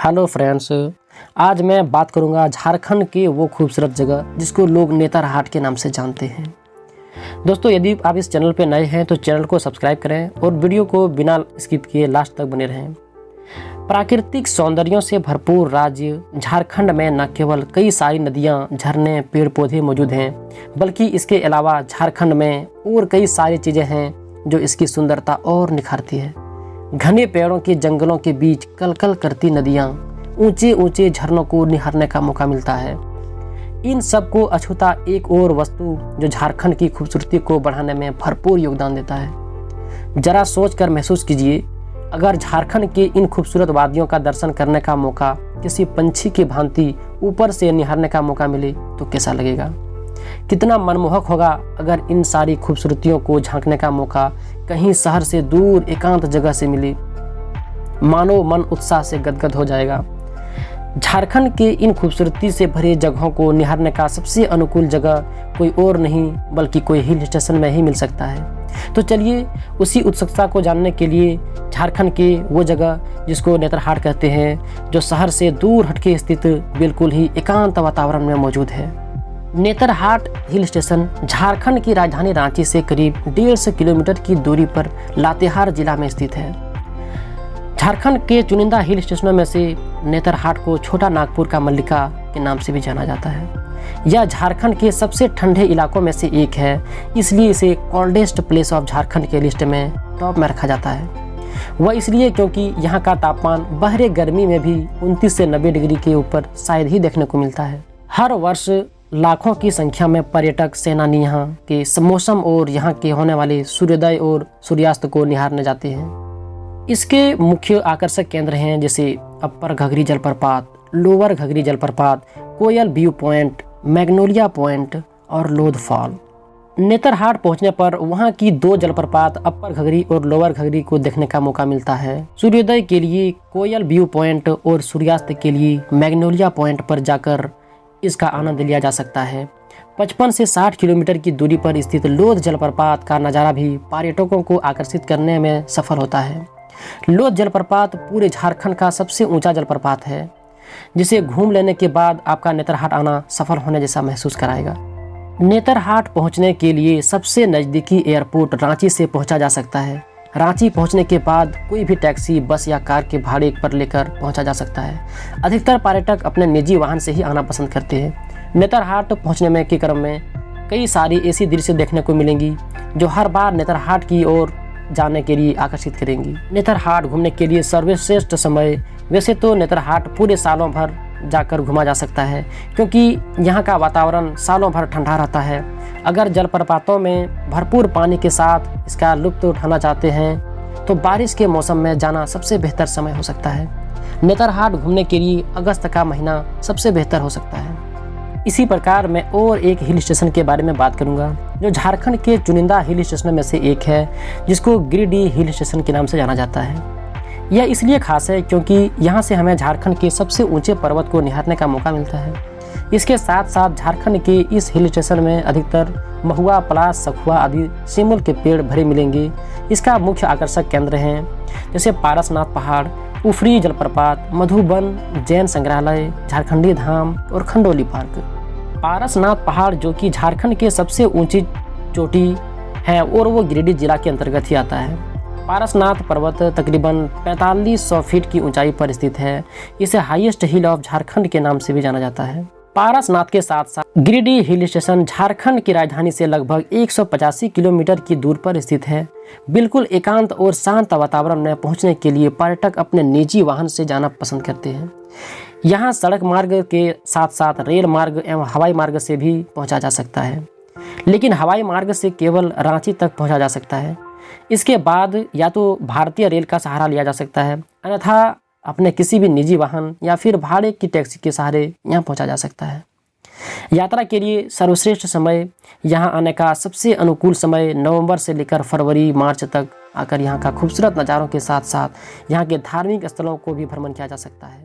Hello friends, आज मैं बात करूंगा झारखंड के वो खूबसूरत जगह जिसको लोग नेतरहाट के नाम से जानते हैं। दोस्तों, यदि आप इस चैनल पर नए हैं तो चैनल को सब्सक्राइब करें और वीडियो को बिना स्किप किए लास्ट तक बने रहें। प्राकृतिक सौंदर्यों से भरपूर राज्य झारखंड में न केवल कई सारी नदियाँ, झरने, पेड़ पौधे मौजूद हैं, बल्कि इसके अलावा झारखंड में और कई सारी चीज़ें हैं जो इसकी सुंदरता और निखारती है। घने पेड़ों के जंगलों के बीच कलकल करती नदियाँ, ऊंचे ऊंचे झरनों को निहारने का मौका मिलता है। इन सब को अछूता एक और वस्तु जो झारखंड की खूबसूरती को बढ़ाने में भरपूर योगदान देता है। जरा सोच कर महसूस कीजिए, अगर झारखंड के इन खूबसूरत वादियों का दर्शन करने का मौका किसी पंछी की भांति ऊपर से निहारने का मौका मिले तो कैसा लगेगा। कितना मनमोहक होगा अगर इन सारी खूबसूरतियों को झांकने का मौका कहीं शहर से दूर एकांत जगह से मिले। मानो मन उत्साह से गदगद हो जाएगा। झारखंड के इन खूबसूरती से भरे जगहों को निहारने का सबसे अनुकूल जगह कोई और नहीं बल्कि कोई हिल स्टेशन में ही मिल सकता है। तो चलिए उसी उत्सुकता को जानने के लिए झारखंड के वो जगह जिसको नेतरहाट कहते हैं, जो शहर से दूर हटके स्थित बिल्कुल ही एकांत वातावरण में मौजूद है। नेतरहाट हिल स्टेशन झारखंड की राजधानी रांची से करीब 150 किलोमीटर की दूरी पर लातेहार जिला में स्थित है। झारखंड के चुनिंदा हिल स्टेशनों में से नेतरहाट को छोटा नागपुर का मल्लिका के नाम से भी जाना जाता है। यह झारखंड के सबसे ठंडे इलाकों में से एक है, इसलिए इसे कोल्डेस्ट प्लेस ऑफ झारखंड के लिस्ट में टॉप में रखा जाता है। वह इसलिए क्योंकि यहाँ का तापमान बहरे गर्मी में भी 29 से 90 डिग्री के ऊपर शायद ही देखने को मिलता है। हर वर्ष लाखों की संख्या में पर्यटक सेनानी यहाँ के मौसम और यहाँ के होने वाले सूर्योदय और सूर्यास्त को निहारने जाते हैं। इसके मुख्य आकर्षक केंद्र हैं जैसे अपर घघरी जलप्रपात, लोअर घघरी जलप्रपात, कोयल व्यू पॉइंट, मैग्नोलिया पॉइंट और लोध फॉल। नेतरहाट पहुंचने पर वहां की 2 जलप्रपात अपर घघरी और लोअर घघरी को देखने का मौका मिलता है। सूर्योदय के लिए कोयल व्यू पॉइंट और सूर्यास्त के लिए मैग्नोलिया पॉइंट पर जाकर इसका आनंद लिया जा सकता है। 55 से 60 किलोमीटर की दूरी पर स्थित लोध जलप्रपात का नज़ारा भी पर्यटकों को आकर्षित करने में सफल होता है। लोध जलप्रपात पूरे झारखंड का सबसे ऊंचा जलप्रपात है, जिसे घूम लेने के बाद आपका नेतरहाट आना सफल होने जैसा महसूस कराएगा। नेतरहाट पहुंचने के लिए सबसे नज़दीकी एयरपोर्ट रांची से पहुंचा जा सकता है। रांची पहुंचने के बाद कोई भी टैक्सी, बस या कार के भाड़े पर लेकर पहुंचा जा सकता है। अधिकतर पर्यटक अपने निजी वाहन से ही आना पसंद करते हैं। नेतरहाट पहुंचने में के क्रम में कई सारी ऐसी दृश्य देखने को मिलेंगी जो हर बार नेतरहाट की ओर जाने के लिए आकर्षित करेंगी। नेतरहाट घूमने के लिए सर्वश्रेष्ठ समय, वैसे तो नेतरहाट पूरे सालों भर जाकर घूमा जा सकता है क्योंकि यहाँ का वातावरण सालों भर ठंडा रहता है। अगर जलप्रपातों में भरपूर पानी के साथ इसका लुत्फ उठाना चाहते हैं तो बारिश के मौसम में जाना सबसे बेहतर समय हो सकता है। नेतरहाट घूमने के लिए अगस्त का महीना सबसे बेहतर हो सकता है। इसी प्रकार मैं और एक हिल स्टेशन के बारे में बात करूंगा जो झारखंड के चुनिंदा हिल स्टेशन में से एक है, जिसको गिरिडीह हिल स्टेशन के नाम से जाना जाता है। यह इसलिए खास है क्योंकि यहाँ से हमें झारखंड के सबसे ऊंचे पर्वत को निहारने का मौका मिलता है। इसके साथ साथ झारखंड के इस हिल स्टेशन में अधिकतर महुआ, पलाश, सखुआ आदि सिमुल के पेड़ भरे मिलेंगे। इसका मुख्य आकर्षक केंद्र हैं जैसे पारसनाथ पहाड़, उफरी जलप्रपात, मधुबन, जैन संग्रहालय, झारखंडी धाम और खंडोली पार्क। पारसनाथ पहाड़ जो कि झारखंड के सबसे ऊंची चोटी है और वो गिरिडीह जिला के अंतर्गत ही आता है। पारसनाथ पर्वत तकरीबन 4500 फीट की ऊंचाई पर स्थित है। इसे हाईएस्ट हिल ऑफ झारखंड के नाम से भी जाना जाता है। पारसनाथ के साथ साथ गिरिडीह हिल स्टेशन झारखंड की राजधानी से लगभग 185 किलोमीटर की दूर पर स्थित है। बिल्कुल एकांत और शांत वातावरण में पहुंचने के लिए पर्यटक अपने निजी वाहन से जाना पसंद करते हैं। यहाँ सड़क मार्ग के साथ साथ रेल मार्ग एवं हवाई मार्ग से भी पहुँचा जा सकता है, लेकिन हवाई मार्ग से केवल रांची तक पहुँचा जा सकता है। इसके बाद या तो भारतीय रेल का सहारा लिया जा सकता है, अन्यथा अपने किसी भी निजी वाहन या फिर भाड़े की टैक्सी के सहारे यहाँ पहुँचा जा सकता है। यात्रा के लिए सर्वश्रेष्ठ समय, यहाँ आने का सबसे अनुकूल समय नवंबर से लेकर फरवरी, मार्च तक आकर यहाँ का खूबसूरत नज़ारों के साथ साथ यहाँ के धार्मिक स्थलों को भी भ्रमण किया जा सकता है।